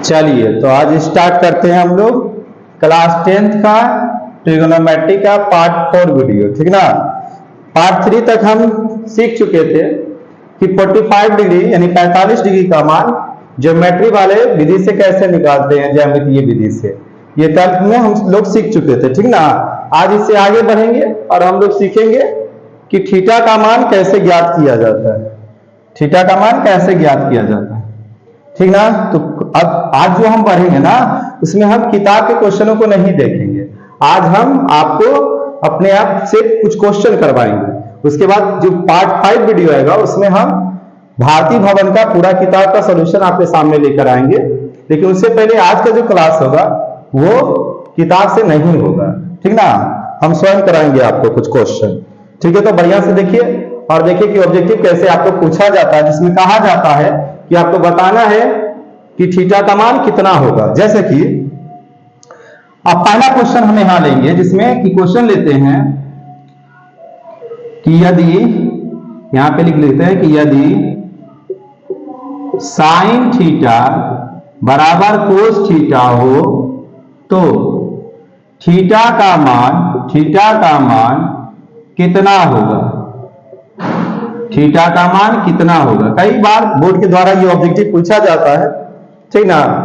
चलिए तो आज स्टार्ट करते हैं हम लोग क्लास 10th का ट्रिगोनोमेट्री का पार्ट 4 वीडियो, ठीक ना। पार्ट 3 तक हम सीख चुके थे कि 45 डिग्री यानी 45 डिग्री का मान ज्योमेट्री वाले विधि से कैसे निकालते हैं, ज्यामितीय विधि से। ये तक में हम लोग सीख चुके थे, ठीक ना। आज इससे आगे बढ़ेंगे और हम लोग सीखेंगे कि थीटा का मान कैसे ज्ञात किया जाता है। थीटा का मान कैसे ज्ञात किया जाता है, ठीक ना। तो अब आज जो हम पढ़ेंगे ना, उसमें हम किताब के क्वेश्चनों को नहीं देखेंगे। आज हम आपको अपने आप से कुछ क्वेश्चन करवाएंगे। उसके बाद जो पार्ट 5 वीडियो आएगा उसमें हम भारतीय भवन का पूरा किताब का सॉल्यूशन आपके सामने लेकर आएंगे। लेकिन उससे पहले आज का जो क्लास होगा वो किताब से नहीं होगा, ठीक ना। हम स्वयं कराएंगे आपको कुछ क्वेश्चन, ठीक है। तो बढ़िया से देखिए और देखिए कि ऑब्जेक्टिव कैसे आपको पूछा जाता है, जिसमें कहा जाता है कि आपको बताना है कि थीटा का मान कितना होगा। जैसे कि अब पहला क्वेश्चन हम यहां लेंगे, जिसमें कि क्वेश्चन लेते हैं कि यदि, यहां पे लिख लेते हैं कि यदि साइन थीटा बराबर कोस थीटा हो तो थीटा का मान कितना होगा। थीटा का मान कितना होगा। कई बार बोर्ड के द्वारा ये ऑब्जेक्टिव पूछा जाता है, ठीक ना।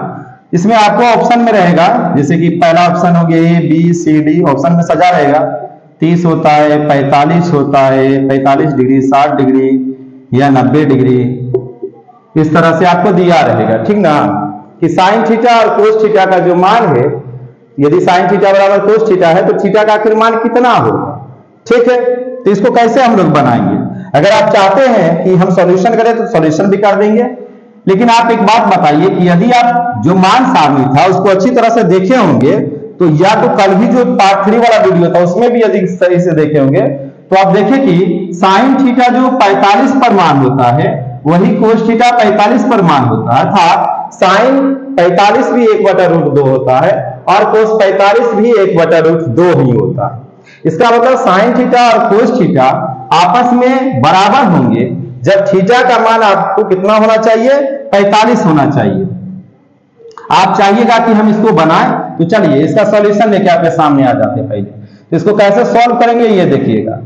इसमें आपको ऑप्शन में रहेगा, जैसे कि पहला ऑप्शन हो गया A B C D, option में सजा रहेगा 30 होता है, 45 होता है, 45 डिग्री, 60 डिग्री या 90 डिग्री। इस तरह से आपको दिया रहेगा, ठीक ना, कि साइन थीटा और कोस थीटा का जो मान है, यदि साइन थीटा बराबर कोस थीटा है तो थीटा का आखिर मान कितना होगा, ठीक है। तो इसको कैसे हम लोग बनाएंगे। अगर आप चाहते हैं कि हम सॉल्यूशन करें तो सॉल्यूशन भी कर देंगे। लेकिन आप एक बात बताइए कि यदि आप जो मान सारणी था उसको अच्छी तरह से देखे होंगे तो, या तो कल भी जो पार्ट 3 वाला वीडियो था उसमें भी यदि सही से देखे होंगे तो आप देखें कि साइन थीटा जो 45 पर मान होता है वही कोस थीटा 45 पर मान होता है। अर्थात साइन 45 भी 1/√2 होता है और कोस 45 भी 1/√2 ही होता है। इसका मतलब साइन थीटा और कोस थीटा आपस में बराबर होंगे जब थीटा का मान आपको कितना होना चाहिए, 45 होना चाहिए। आप चाहिएगा कि हम इसको बनाएं, तो चलिए इसका सॉल्यूशन लेके आपके सामने आ जाते हैं। पहले तो इसको कैसे सॉल्व करेंगे ये देखिएगा।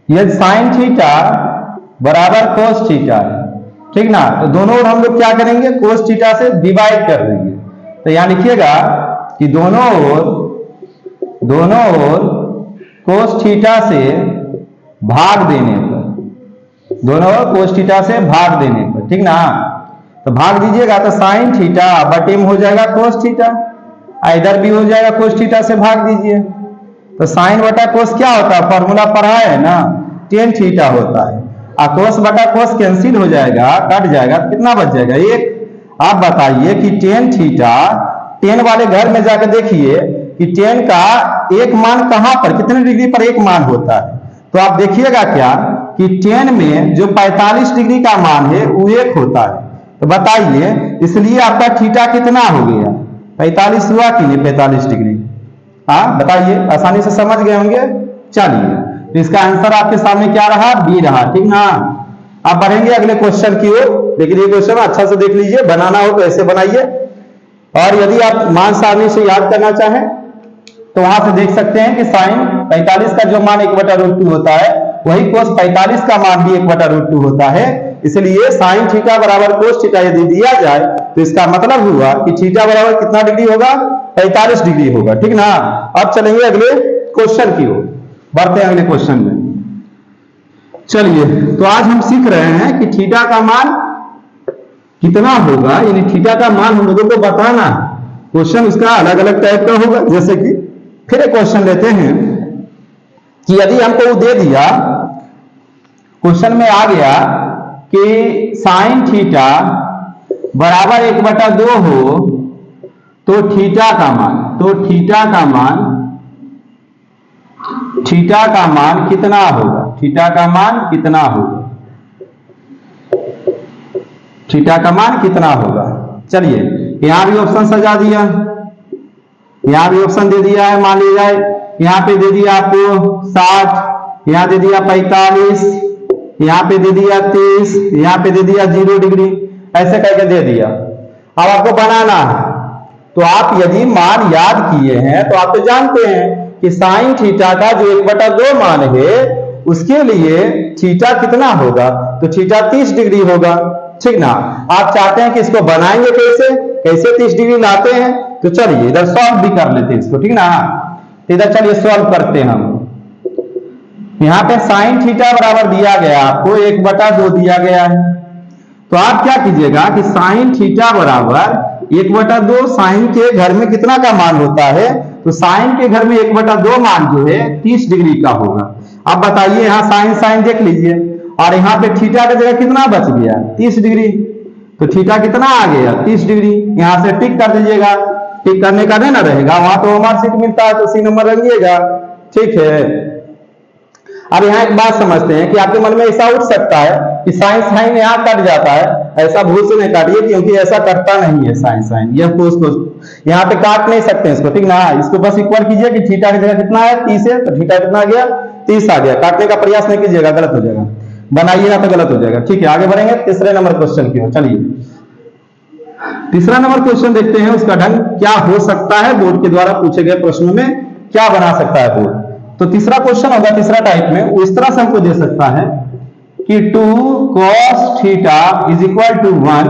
यदि साइन थीटा बराबर कोस थीटा है, ठीक ना, तो दोनों ओर हम लोग क्या करेंगे, कोस थीटा से डिवाइड कर देंगे। तो यहां लिखिएगा कि दोनों ओर कोस थीटा से भाग देने पर, दोनों ओर कोस थीटा से भाग देने पर, ठीक ना। तो भाग दीजिएगा तो साइन थीटा बटे में हो जाएगा कोस थीटा, इधर भी हो जाएगा कोस थीटा से भाग दीजिए। तो साइन बटा कोस क्या होता है, फॉर्मूला पढ़ा है ना, टेन थीटा होता है। और कोस बटा कोस कैंसिल हो जाएगा, कट जाएगा, तो कितना बच जाएगा, 1। आप बताइए कि टेन थीटा, टेन वाले घर में जाकर देखिए कि टेन का एक मान कहां पर, कितने डिग्री पर एक मान होता है। तो आप देखिएगा क्या कि टेन में जो 45 डिग्री का मान है वो 1 होता है। तो बताइए, इसलिए आपका थीटा कितना हो गया, 45 हुआ कि नहीं, 45 डिग्री। हाँ बताइए, आसानी से समझ गए होंगे। चलिए तो इसका आंसर आपके सामने क्या रहा, बी रहा, ठीक ना। आप बढ़ेंगे अगले क्वेश्चन की ओर, लेकिन ये क्वेश्चन अच्छा से देख लीजिए, बनाना हो तो ऐसे बनाइए। और यदि आप मान सारणी से याद करना चाहें तो वहां से देख सकते हैं कि साइन 45 का जो मान 1/√2 होता है वही कोस 45 का मान भी 1/√2 होता है। इसलिए साइन थीटा बराबर कोस थीटा यदि दिया जाए तो इसका मतलब हुआ कि थीटा बराबर कितना डिग्री होगा, 45 डिग्री होगा, ठीक ना। अब चलेंगे अगले क्वेश्चन की ओर, बढ़ते हैं अगले क्वेश्चन में। चलिए तो आज हम सीख रहे हैं कि थीटा का मान कितना होगा, यानी थीटा का मान हम लोगों को बताना है। क्वेश्चन उसका अलग अलग टाइप का होगा। जैसे कि फिर एक क्वेश्चन लेते हैं कि यदि हमको वो दे दिया, क्वेश्चन में आ गया कि साइन थीटा बराबर 1/2 हो तो थीटा का मान कितना होगा, थीटा का मान कितना होगा। चलिए यहां भी ऑप्शन सजा दिया, यहां भी ऑप्शन दे दिया है। मान लीजिए यहां पे दे दिया आपको 60, यहां दे दिया 45, यहां पे दे दिया 30, यहां पे दे दिया 0 डिग्री। ऐसे करके दे दिया। अब आपको बनाना है, तो आप यदि मान याद किए हैं तो आप तो जानते हैं कि साइन थीटा का जो 1/2 मान है उसके लिए थीटा कितना होगा, तो थीटा 30 डिग्री होगा, ठीक ना। आप चाहते हैं कि इसको बनाएंगे कैसे, कैसे 30 डिग्री लाते हैं, तो चलिए इधर सॉल्व भी कर लेते हैं इसको, ठीक ना। इधर चलिए सॉल्व करते हैं हम। यहां पे साइन थीटा बराबर दिया गया, आपको 1/2 दिया गया है, तो आप क्या कीजिएगा कि साइन थीटा बराबर 1/2 साइन के घर में कितना का मान होता है, तो साइन के घर में 1/2 मान जो है 30 डिग्री का होगा। अब बताइए यहां साइन साइन देख लीजिए, और यहां पे थीटा की जगह कितना बच गया, 30 डिग्री, तो थीटा कितना आ गया 30 डिग्री। यहां से टिक कर दीजिएगा, टिक करने का नहीं ना रहेगा, वहां तो मार्कशीट मिलता है तो सी नंबर रखिएगा, ठीक है। अब यहाँ एक बात समझते हैं कि आपके मन में ऐसा उठ सकता है कि साइन साइन यहाँ कट जाता है, ऐसा भूल से नहीं काटिए, क्योंकि ऐसा कटता नहीं है साइन साइन, यह यहाँ पे काट नहीं सकते इसको, ठीक ना। इसको बस इक्वल कीजिए कि थीटा की जगह कितना है 30 है, तो थीटा कितना आ गया 30 आ गया। काटने का प्रयास नहीं कीजिएगा, गलत हो जाएगा, बनाइएगा तो गलत हो जाएगा, ठीक है। आगे बढ़ेंगे तीसरे नंबर क्वेश्चन की ओर। चलिए तीसरा नंबर क्वेश्चन देखते हैं, उसका ढंग क्या हो सकता है, बोर्ड के द्वारा पूछे गए प्रश्नों में क्या बना सकता है बोर्ड। तो तीसरा क्वेश्चन होगा तीसरा टाइप में, वो इस तरह से हमको दे सकता है कि 2 cos theta is equal to 1,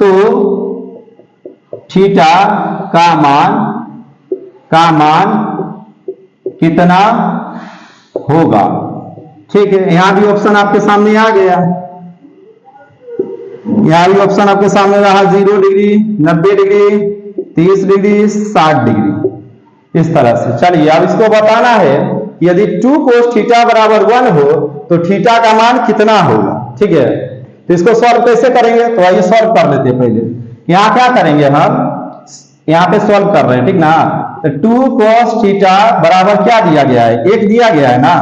तो थीटा का मान कितना होगा, ठीक है। यहां भी ऑप्शन आपके सामने आ गया, यहां भी ऑप्शन आपके सामने रहा 0 डिग्री, 90 डिग्री, 30 डिग्री, 60 डिग्री, इस तरह से। चलिए अब इसको बताना है यदि 2 cos थीटा बराबर 1 हो तो थीटा का मान कितना होगा, ठीक है। तो इसको सॉल्व कैसे करेंगे, तो आइए सॉल्व कर लेते हैं। पहले यहां क्या करेंगे, हम यहां पे सॉल्व कर रहे हैं, ठीक ना। तो 2 cos थीटा बराबर क्या दिया गया है, 1 दिया गया है ना,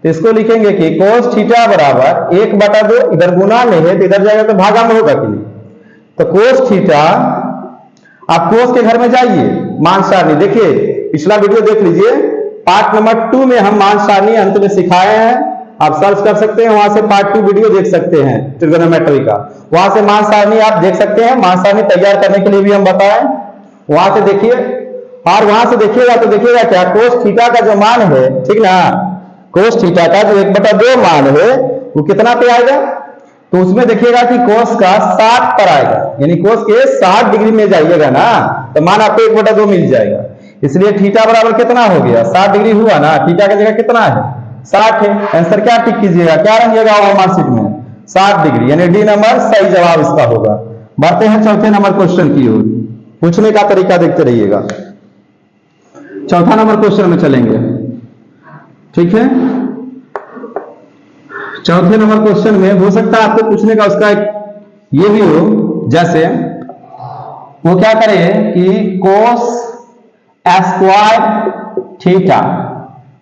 तो इसको लिखेंगे कि cos थीटा बराबर 1/2, इधर गुना में है तो इधर जाएगा तो भागा में होगा कि नहीं, तो cos थीटा, आप cos के घर में जाइए, मान सारणी देखिए, पिछला वीडियो देख लीजिए, पार्ट नंबर 2 में हम मान सारणी अंत में सिखाए हैं, आप सर्च कर सकते हैं, वहां से पार्ट 2 वीडियो देख सकते हैं ट्रिगोनोमेट्री का, वहां से मान सारणी आप देख सकते हैं। मान सारणी तैयार करने के लिए भी हम बताएं, वहां से देखिए, और वहां से देखिएगा तो देखिएगा क्या cos थीटा का जो मान है, ठीक ना, cos थीटा का जो 1/2 मान है वो कितना पे आएगा, तो उसमें देखिएगा कि cos का 60 पर आएगा, यानी cos के 60 डिग्री में जाइएगा ना, तो मान आपको 1/2 मिल जाएगा। इसलिए थीटा बराबर कितना हो गया 60 डिग्री हुआ ना, थीटा की जगह कितना है 60 है। आंसर क्या टिक कीजिएगा, क्या रखिएगा मार्कशीट में 60 डिग्री, यानी डी नंबर सही जवाब इसका होगा। बढ़ते हैं चौथे नंबर क्वेश्चन की ओर, पूछने का तरीका देखते रहिएगा। चौथा नंबर क्वेश्चन में चलेंगे, ठीक है। चौथे नंबर क्वेश्चन में हो सकता है आपको पूछने का उसका ये भी हो, जैसे वो क्या करे कि cos स्क्वायर थीटा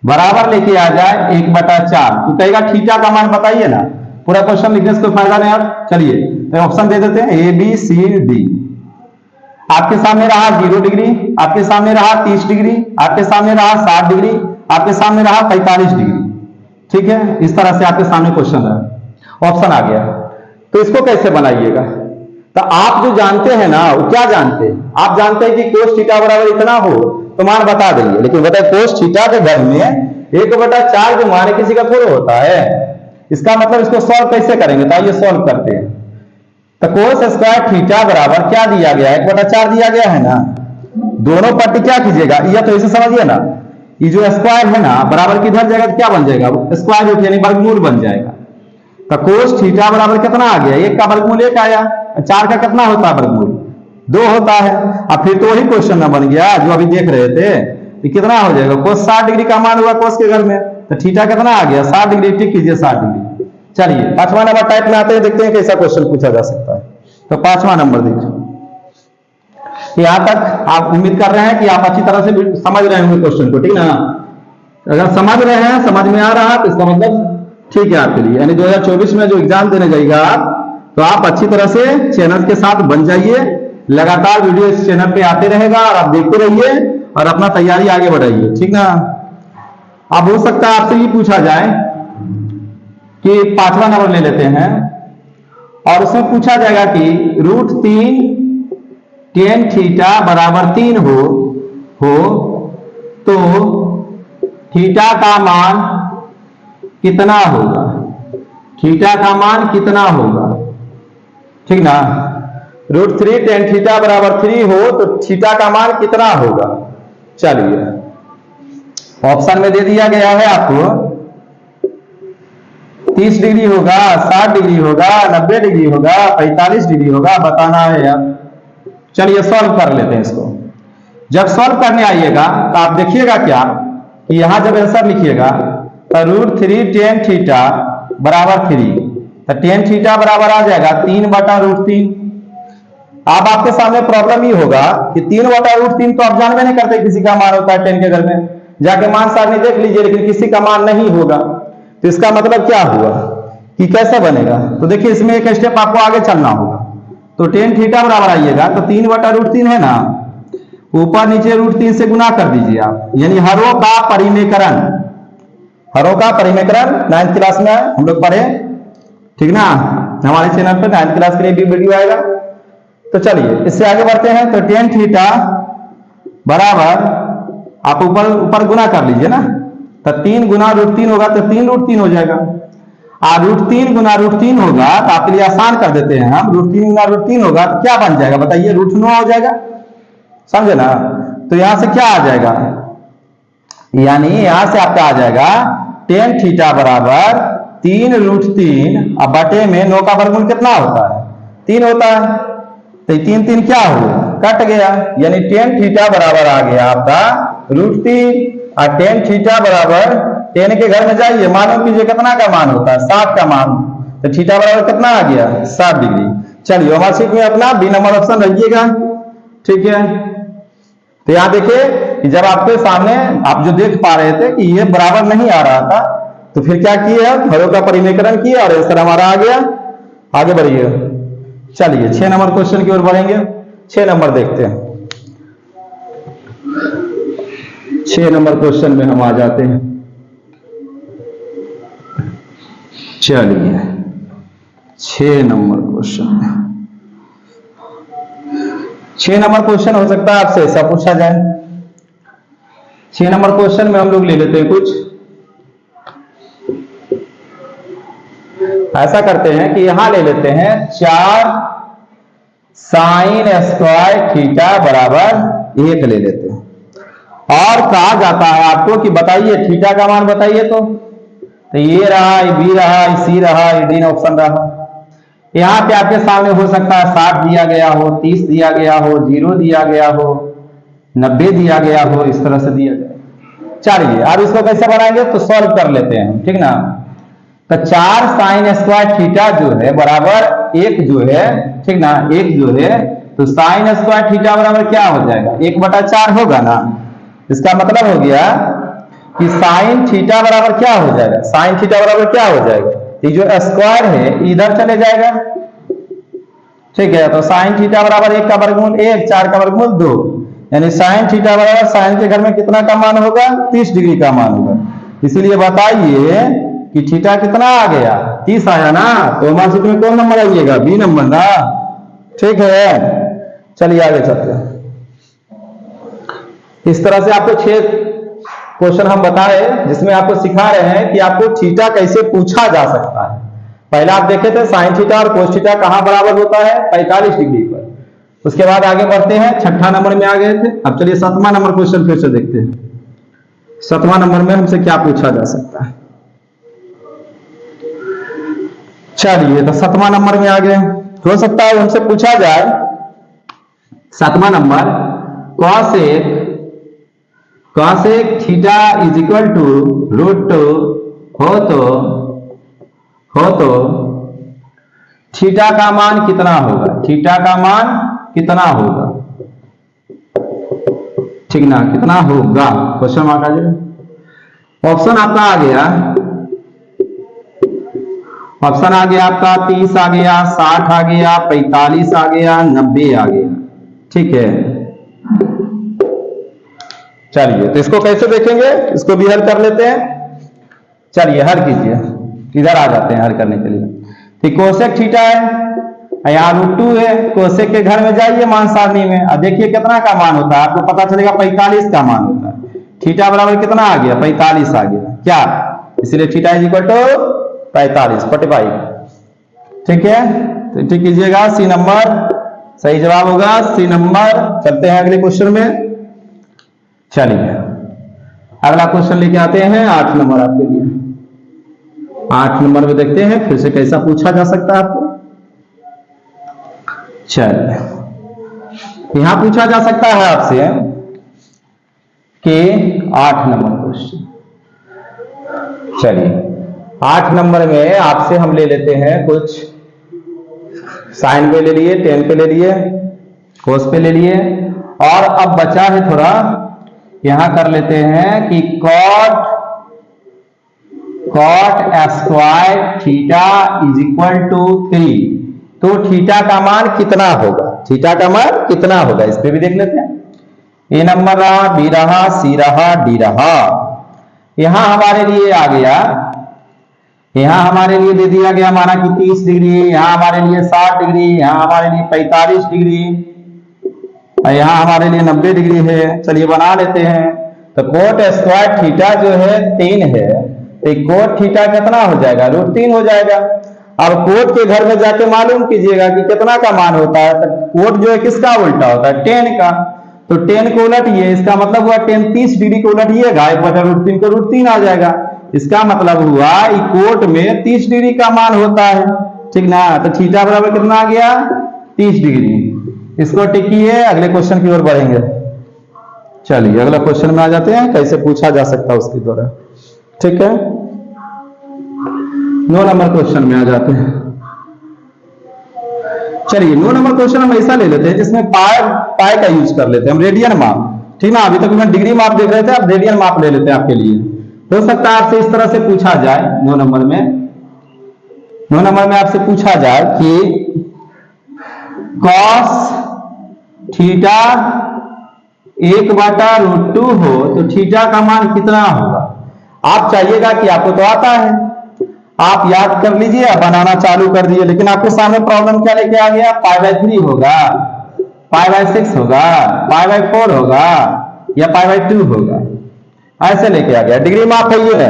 बराबर लेके आ जाए 1/4, तो कहेगा थीटा का मान बताइए ना, पूरा क्वेश्चन लिखने से कोई फायदा नहीं। आप चलिए तो ऑप्शन दे देते हैं ABCD। आपके सामने रहा 0 डिग्री, आपके सामने रहा 30 डिग्री, आपके सामने रहा 60 डिग्री, आपके सामने रहा 45 डिग्री, ठीक है। इस तरह से आपके सामने क्वेश्चन है, ऑप्शन आ गया, तो इसको कैसे बनाइएगा। तो आप जो जानते हैं ना, वो क्या जानते हैं, आप जानते हैं कि cos थीटा बराबर इतना हो तो मान बता देंगे, लेकिन बताए cos थीटा के घर में 1/4 जो मान है किसी का थोड़ा होता है, इसका मतलब इसको सॉल्व कैसे करेंगे, तो आइए सॉल्व करते हैं। तो cos स्क्वायर थीटा बराबर क्या दिया गया है 1/4 दिया गया है ना, दोनों पट्टी क्या कीजिएगा, यह तो इसे समझिए ना, ये जो स्क्वायर है ना बराबर किधर जाएगा, क्या बन जाएगा स्क्वायर रूट यानी वर्गमूल बन जाएगा। तो cos थीटा बराबर कितना आ गया, 1 का वर्गमूल 1 आया, 4 का कितना होता है वर्गमूल 2 होता है। अब फिर तो वही क्वेश्चन ना बन गया जो अभी देख रहे थे, तो कितना हो जाएगा cos 60 डिग्री का मान हुआ cos के घर में, तो थीटा कितना आ गया 60 डिग्री, टिक कीजिए 60 डिग्री। चलिए 5वां नंबर टाइप में आते हैं, देखते हैं कैसा क्वेश्चन पूछा जा सकता है। तो 5वां नंबर देखिए, यहां तक आप उम्मीद कर रहे हैं कि आप अच्छी तरह से समझ रहे होंगे क्वेश्चन को, ठीक ना। अगर समझ रहे हैं, समझ में आ रहा है तो इसका मतलब ठीक है आपके लिए, यानी 2024 में जो एग्जाम देने जाएगा आप, तो आप अच्छी तरह से चैनल के साथ बन जाइए, लगातार वीडियो इस चैनल पे आते रहेगा और आप देखते रहिए और अपना तैयारी आगे बढ़ाइए, ठीक ना। अब हो सकता है आपसे ये पूछा जाए कि 5वां नंबर ले लेते हैं, और उसमें पूछा जाएगा कि √3 tan थीटा बराबर 3 हो तो थीटा का मान कितना होगा, थीटा का मान कितना होगा, ठीक ना। √3 tan थीटा बराबर 3 हो तो थीटा का मान कितना होगा। चलिए ऑप्शन में दे दिया गया है आपको 30 डिग्री होगा, 60 डिग्री होगा, 90 डिग्री होगा, 45 डिग्री होगा, बताना है यार। चलिए सॉल्व कर लेते हैं इसको। जब सॉल्व करने आइएगा तो आप देखिएगा क्या कि यहां जब आंसर लिखिएगा तो √3 tan थीटा बराबर 3, तो tan थीटा बराबर आ जाएगा 3/√3। अब आपके सामने प्रॉब्लम ही होगा कि 3/√3 तो आप जानते नहीं करते किसी का मान होता है 10 के घर में, जाके मान सारणी देख लीजिए, लेकिन किसी का मान नहीं होगा। तो इसका मतलब क्या हुआ कि कैसे बनेगा। तो देखिए इसमें एक स्टेप आपको आगे चलना होगा। तो tan थीटा बराबर आइएगा तो 3/√3 है ना, ऊपर नीचे √3 से गुना कर दीजिए आप, यानी हरों का परिमेकरण, हरों का परिमेकरण 9th क्लास में हम लोग पढ़े, ठीक ना। हमारे चैनल पर 9th क्लास के लिए भी वीडियो आएगा। तो चलिए इससे आगे बढ़ते हैं। तो tan थीटा बराबर आप ऊपर गुना कर लीजिए ना, तो 3 गुना √3 होगा तो 3√3 हो जाएगा। √3 गुना √3 होगा तो आपके लिए आसान कर देते हैं हम, √3 गुना √3 होगा तो क्या बन जाएगा बताइए, √9 हो जाएगा, समझे ना। तो यहां से क्या आ जाएगा, यानी यहां से आपका आ जाएगा tan थीटा बराबर 3√3 अब बटे में 9 का वर्गमूल कितना होता है, 3 होता है। तो 3 क्या हो कट गया, यानी tan थीटा बराबर आ गया आपका √3 और tan थीटा बराबर, tan के घर में जाइए, मालूम कीजिए कितना का मान होता है, 60 का मान। तो थीटा बराबर कितना आ गया, 60 डिग्री। चलिए हमारे सीट में अपना बी नंबर ऑप्शन रखिएगा, ठीक है। तो यहां देखिए कि जब आपके सामने आप जो देख पा रहे थे कि ये बराबर नहीं आ रहा था, तो फिर क्या किया, हरों का परिमेकरण किया और आंसर हमारा आ गया। आगे बढ़िए, चलिए 6 नंबर क्वेश्चन की ओर बढ़ेंगे। 6 नंबर देखते हैं। 6 नंबर क्वेश्चन में हम आ जाते हैं। चलिए 6 नंबर क्वेश्चन, 6 नंबर क्वेश्चन हो सकता है आपसे ऐसा पूछा जाए। 6 नंबर क्वेश्चन में हम लोग ले लेते हैं कुछ ऐसा करते हैं कि यहां ले लेते हैं 4 sin स्क्वायर थीटा बराबर 1 ले लेते हैं, और कहा जाता है आपको कि बताइए थीटा का मान बताइए। तो ये रहा, ये बी रहा, ये सी रहा, ये डी ऑप्शन रहा। यहां पे आपके सामने हो सकता है 60 दिया गया हो, 30 दिया गया हो, 0 दिया गया हो, 90 दिया गया हो, इस तरह से दिया जाए। चलिए अब इसको कैसे बनाएंगे तो सॉल्व कर लेते हैं, ठीक ना। तो 4 sin स्क्वायर थीटा जो है बराबर 1 जो है, ठीक ना, 1 जो है, तो sin स्क्वायर थीटा बराबर क्या हो जाएगा, 1/4 होगा ना। इसका मतलब हो गया कि sin थीटा बराबर क्या हो जाएगा, sin थीटा बराबर क्या हो जाएगा, ये जो स्क्वायर है इधर चले जाएगा, ठीक है। तो sin थीटा बराबर 1 का वर्गमूल 1, 4 का वर्गमूल 2, यानी sin थीटा बराबर sin के घर में कितना का मान होगा, 30 डिग्री का मान होगा। इसीलिए बताइए कि थीटा कितना आ गया, 30 आया ना। तो हमारे सीट में कौन नंबर आइएगा, बी नंबर ना, ठीक है। चलिए आगे चलते हैं। इस तरह से आपको 6 क्वेश्चन हम बताए जिसमें आपको सिखा रहे हैं कि आपको थीटा कैसे पूछा जा सकता है। पहले आप देखे थे sin थीटा और cos थीटा कहां बराबर होता है, 45 डिग्री पर। उसके बाद आगे बढ़ते हैं, 6ठा नंबर में आ गए थे। अब चलिए 7वां नंबर क्वेश्चन फिर से देखते हैं। 7वां नंबर में हमसे क्या पूछा जा सकता है। चलिए तो 7वां नंबर में आ गए। हो सकता है हमसे पूछा जाए 7वां number, cosec theta is equal to √2 हो तो थीटा का मान कितना होगा, थीटा का मान कितना होगा, ठीक ना, कितना होगा, क्वेश्चन मार्क आ जाएगा। ऑप्शन आपका आ गया, ऑप्शन आ गया आपका 30 आ गया, 60 आ गया, 45 आ गया, 90 आ गया, ठीक है। चलिए तो इसको कैसे देखेंगे, इसको भी हल कर लेते हैं। चलिए हल कीजिए, इधर आ जाते हैं हल करने के लिए। तो कोसेक थीटा है, यहाँ √2 है। कोसेक के घर में जाइए मान सारणी में, अब देखिए कितना का मान होता है, आपको पता चलेगा 45 का मान होता है। थीटा बराबर कितना आ गया, 45 आ गया क्या, इसलिए थीटा इज इक्वल टू 45, 45। ठीक है, तो ठीक कीजिएगा, सी नंबर सही जवाब होगा, सी नंबर। चलते हैं अगले क्वेश्चन में। चलिए अगला क्वेश्चन लेके आते हैं 8 नंबर आपके लिए। 8 नंबर में देखते हैं फिर से कैसा पूछा जा सकता है आपको। चलिए यहां पूछा जा सकता है आपसे कि 8 नंबर क्वेश्चन। चलिए 8 नंबर में आपसे हम ले लेते हैं कुछ साइन पे ले लिए, टेन पे ले लिए, कोस पे ले लिए, और अब बचा है थोड़ा, यहां कर लेते हैं कि cot square theta is equal to 3। तो थीटा का मान कितना होगा, थीटा का मान कितना होगा, इस पे भी देख लेते हैं। ए नंबर रहा, बी रहा, सी रहा, डी रहा। यहां हमारे लिए आ गया, यहां हमारे लिए दे दिया गया माना कि 30 डिग्री, यहां हमारे लिए 60 डिग्री, यहां हमारे लिए 45 डिग्री, और यहां हमारे लिए 90 डिग्री है। चलिए बना लेते हैं। तो कोट स्क्वायर थीटा जो है 3 है, तो कोट थीटा कितना हो जाएगा, √3 हो जाएगा। अब कोट के घर में जाके मालूम कीजिएगा कि कितना का मान होता है। तो कोट जो है किसका उल्टा होता है, 10 का। तो 10 को उलटिए, इसका मतलब हुआ 10 30 डिग्री को उलटिएगा, 1/√3 को √3 आ जाएगा। इसका मतलब हुआ कोट में 30 डिग्री का मान होता है, ठीक ना। तो थीटा बराबर कितना आ गया, 30 डिग्री। इसको टिकिए, अगले क्वेश्चन की ओर बढ़ेंगे। चलिए अगला क्वेश्चन में आ जाते हैं, कैसे पूछा जा सकता है उसके द्वारा। ठीक है, 9 नंबर क्वेश्चन में आ जाते हैं। चलिए 9 नंबर क्वेश्चन हम ऐसा ले लेते हैं जिसमें पाई का यूज कर लेते हैं हम, रेडियन माप, ठीक ना। अभी तक हम डिग्री माप देख रहे थे, अब रेडियन माप ले लेते हैं आपके लिए। हो सकता है आपसे इस तरह से पूछा जाए 9 नंबर में, 9 नंबर में आपसे पूछा जाए कि cos थीटा 1/√2 हो तो थीटा का मान कितना होगा। आप चाहिएगा कि आपको तो आता है, आप याद कर लीजिए, बनाना चालू कर दिए, लेकिन आपके सामने प्रॉब्लम क्या लेके आ गया, π/3 होगा, π/6 होगा, π/4 होगा, या π/2 होगा, ऐसे लेके आ गया। डिग्री माप है ये,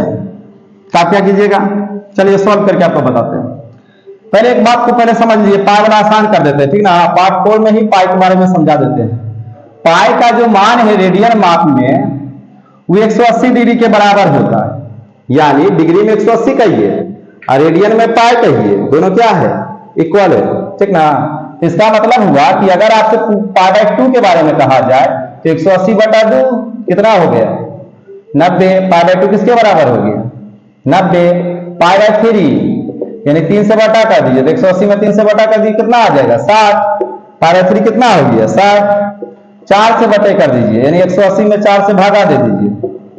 तो आप क्या कीजिएगा, चलिए सॉल्व करके आपको बताते हैं। पहले एक बात को पहले समझ लीजिए, पाई वाला आसान कर देते हैं, ठीक ना। पार्ट 4 में ही पाई के बारे में समझा देते हैं। पाई का जो मान है रेडियन माप में वो 180 डिग्री के बराबर होता है, यानी डिग्री में 180 कहिए और रेडियन में पाई कहिए, दोनों क्या है, इक्वल है, ठीक ना। इसका मतलब हुआ कि अगर आपसे π/2 के बारे में कहा जाए तो 180/2 कितना हो गया, 90। π/2 किसके बराबर हो गया, 90। π/3 यानी 3 से बटा कर दीजिए, तो 180 में 3 से बटा कर दीजिए, कितना आ जाएगा, 60। π/3 कितना हो गया, 60। 4 से बटे कर दीजिए, यानी 180 में 4 से भागा दे दीजिए,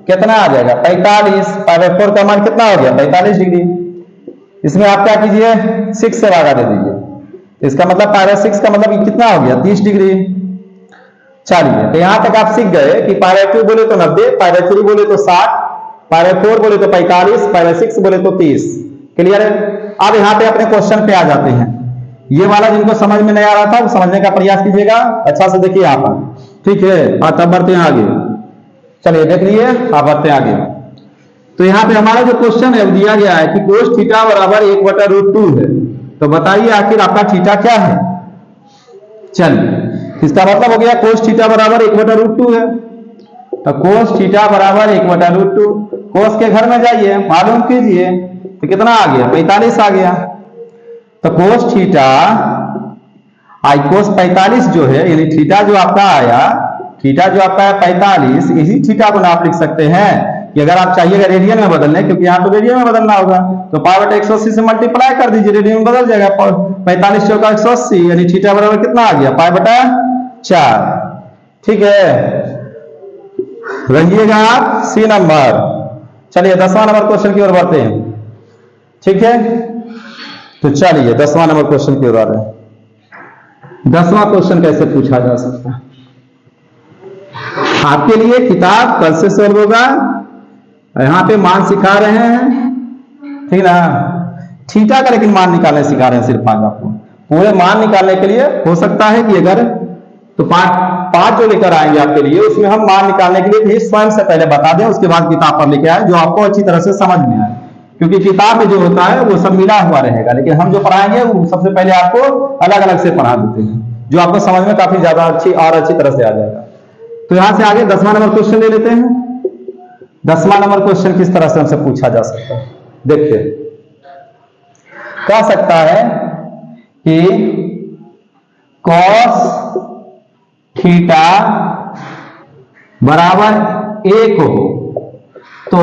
कितना आ जाएगा, 45। π/4 का मान कितना हो गया, 45 डिग्री। इसमें आप क्या कीजिए, 6 से भागा दे दीजिए, इसका मतलब π/6 का मतलब कितना हो गया, 30 डिग्री। चलिए तो यहां तक आप सीख गए कि π/2 बोले तो 90, π/3 बोले तो 60, π/4 बोले तो 45, π/6 बोले तो 30। क्लियर है। अब यहां पे अपने क्वेश्चन पे आ जाते हैं। ये वाला जिनको समझ में नहीं आ रहा था वो समझने का प्रयास कीजिएगा, अच्छा से देखिए यहाँ पर, ठीक है। और तब बढ़ते हैं आगे, चलिए देख लिए, आप बढ़ते हैं आगे। तो यहाँ पे हमारा जो क्वेश्चन है वो दिया गया है कि कोस थीटा बराबर 1/√2 है, तो बताइए आखिर आपका थीटा क्या है। चलिए इसका मतलब हो गया कोस थीटा बराबर 1/√2 है, तो कोस थीटा बराबर 1/√2। कोस के घर में जाइए, मालूम कीजिए, तो कितना आ गया, 45 आ गया। तो कोस थीटा आई कोस 45 जो है, यानी थीटा जो आपका आया, थीटा जो आपका है 45, इसी थीटा को आप लिख सकते हैं कि अगर आप चाहिएगा रेडियन में बदलने, क्योंकि यहाँ तो रेडियन में बदलना होगा, तो π/180 से मल्टीप्लाई कर दीजिए, रेडियन में बदल जाएगा। 45 चौका 180, यानी थीटा बराबर कितना आ गया, π/4। ठीक है, रहिएगा आप सी नंबर। चलिए 10वां नंबर क्वेश्चन की ओर बढ़ते हैं, ठीक है। तो चलिए 10वां नंबर क्वेश्चन की ओर आ रहे हैं। 10वां क्वेश्चन कैसे पूछा जा सकता है, आपके लिए किताब कल से सॉल्व होगा, यहां पे मान सिखा रहे हैं, ठीक ना। थीटा का लेकिन मान निकालने सिखा रहे हैं सिर्फ आज आपको। पूरे मान निकालने के लिए हो सकता है कि अगर तो पांच जो लेकर आएंगे आपके लिए, उसमें हम मान निकालने के लिए भी स्वयं से पहले बता दें, उसके बाद किताब पर लेके आए जो आपको अच्छी तरह से समझ में आए, क्योंकि किताब में जो होता है वो सब मिला हुआ रहेगा, लेकिन हम जो पढ़ाएंगे वो सबसे पहले आपको अलग अलग से पढ़ा देते हैं, जो आपको समझ में काफी ज्यादा अच्छी तरह से आ जाएगा। तो यहां से आगे 10वां नंबर क्वेश्चन ले लेते हैं। 10वां नंबर क्वेश्चन किस तरह से हमसे पूछा जा सकता है, देखिए कह सकता है कि cos थीटा बराबर 1 हो तो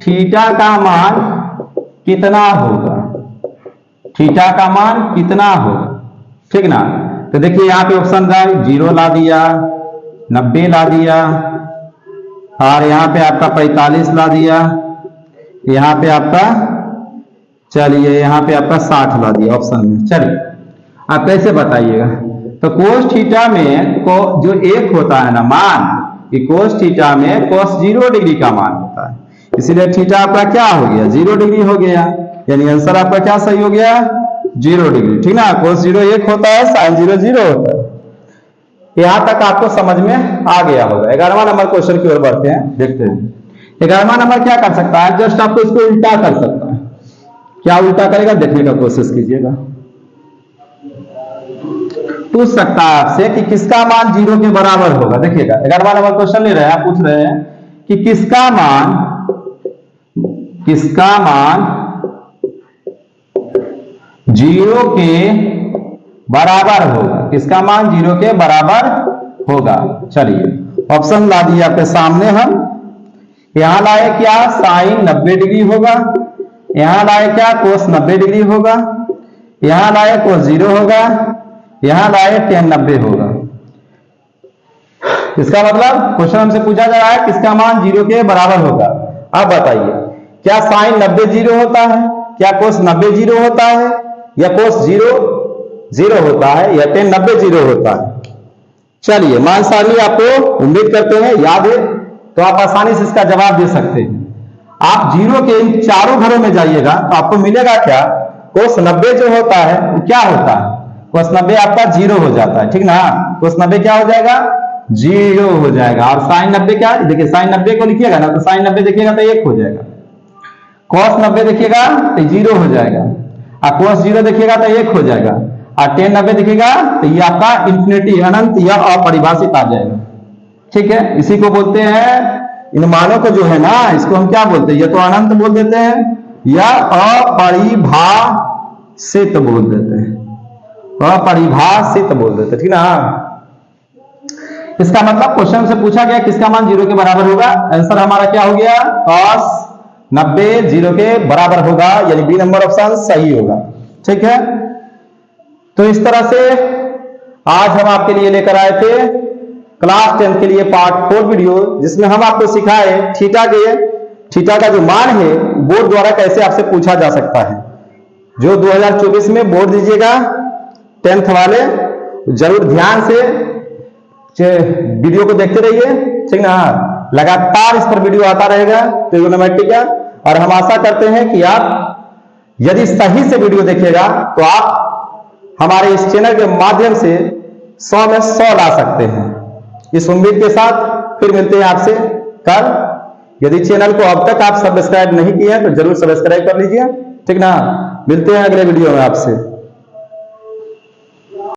थीटा का मान कितना होगा, थीटा का मान कितना होगा, ठीक ना। तो देखिए यहां पे ऑप्शन था 0 ला दिया, 90 ला दिया, और यहां पे आपका 45 ला दिया, यहां पे आपका चलिए यहां पे आपका 60 ला दिया ऑप्शन में। चलिए आप कैसे बताइएगा, तो कोस थीटा में को जो 1 होता है ना मान, कि कोस थीटा में कोस 0 डिग्री का मान होता है, इसीलिए थीटा आपका क्या हो गया 0 डिग्री हो गया, यानी आंसर आपका क्या सही हो गया 0 डिग्री, ठीक ना। कोस 0 1 होता है, साइन 0 0 होता है। यहां तक आपको समझ में आ गया होगा। 11वां नंबर क्वेश्चन की ओर बढ़ते हैं, देखते हैं 11वां नंबर क्या कर सकता है, जस्ट आपको इसको उल्टा कर सकता है। क्या उल्टा करेगा देखने का कोशिश कीजिएगा। पूछ सकता है आपसे कि किसका मान 0 के बराबर होगा। देखिएगा 11वां नंबर क्वेश्चन ले रहे हैं, पूछ रहे हैं कि किसका मान 0 के बराबर होगा, किसका मान 0 के बराबर होगा। चलिए ऑप्शन ला दिए आपके सामने, हम यहां लाए क्या साइन 90 डिग्री होगा, यहां लाए क्या कोस 90 डिग्री होगा, यहां लाए कोस 0 होगा, यहां लाए tan 90 होगा। इसका मतलब क्वेश्चन हमसे पूछा जा रहा है किसका मान 0 के बराबर होगा। अब बताइए क्या साइन 90 0 होता है, क्या कोस 90 0 होता है, या कोस 0 0 होता है, या tan 90 0 होता है। चलिए मान सारणी आपको उम्मीद करते हैं याद है, तो आप आसानी से इसका जवाब दे सकते हैं। आप 0 के इन चारों घरों में जाइएगा तो आपको मिलेगा क्या, कोस 90 जो होता है वो क्या होता है, कोस 90 आपका 0 हो जाता है, ठीक ना। कोस 90 क्या हो जाएगा 0 हो जाएगा, और साइन 90 क्या, देखिए साइन 90 को लिखिएगा ना तो साइन 90 देखिएगा तो 1 हो जाएगा, कॉस 90 देखिएगा तो 0 हो जाएगा, और कोस 0 देखिएगा तो 1 हो जाएगा, और tan 90 देखिएगा तो ये आपका इंफिनिटी अनंत या अपरिभाषित आ जाएगा। ठीक है, इसी को बोलते हैं, इन मानों को जो है ना इसको हम क्या बोलते हैं, या तो अनंत बोल देते हैं या अपरिभाषित बोल देते हैं, अपरिभाषित बोल देते हैं, ठीक ना। इसका मतलब क्वेश्चन से पूछा गया किसका मान 0 के बराबर होगा, आंसर हमारा क्या हो गया cos 90 0 के बराबर होगा, यानी बी नंबर ऑप्शन सही होगा। ठीक है, तो इस तरह से आज हम आपके लिए लेकर आए थे क्लास 10 के लिए पार्ट 4 वीडियो, जिसमें हम आपको सिखाए थीटा का जो मान है बोर्ड द्वारा कैसे आपसे पूछा जा सकता है। जो 2024 में बोर्ड दीजिएगा 10th वाले, जरूर ध्यान से वीडियो को देखते रहिए, ठीक ना। लगातार इस पर वीडियो आता रहेगा ट्रिग्नोमेट्री का, और हम आशा करते हैं कि आप यदि सही से वीडियो देखिएगा तो आप हमारे इस चैनल के माध्यम से 100 में 100 ला सकते हैं। इस उम्मीद के साथ फिर मिलते हैं आपसे कल। यदि चैनल को अब तक आप सब्सक्राइब नहीं किए हैं तो जरूर सब्सक्राइब कर लीजिए, ठीक ना। मिलते हैं अगले वीडियो में आपसे।